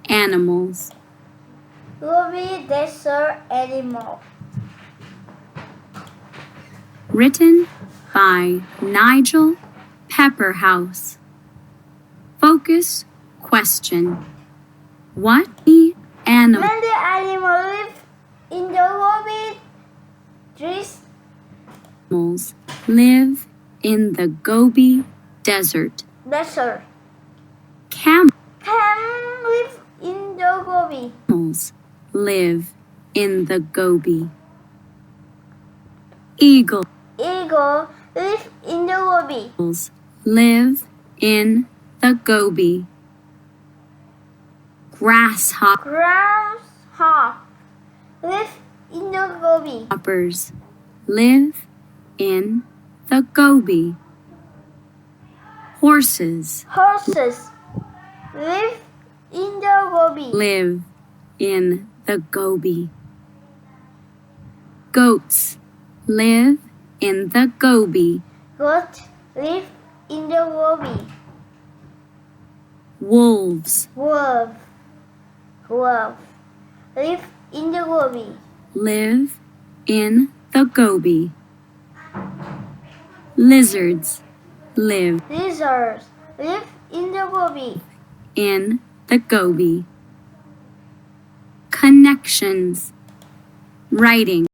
animals. Gobi desert animal. Written by Nigel Pepperhouse. Focus question. What the Many animals live in the Gobi. Trees. animals live in the Gobi Desert? Desert. Camels Can live in the Gobi. live in the Gobi. Eagles Eagle live in the Gobi. live in the Gobi. Grasshopper live in the Gobi. Grasshoppers live in the Gobi. Horses Horses live in the Gobi. live in the Gobi. Goats live in the Gobi. Goats live in the Gobi. Wolves Wolf live in the Gobi. live in the Gobi. Lizards live Lizards live in the Gobi. in the Gobi. Connections. Writing.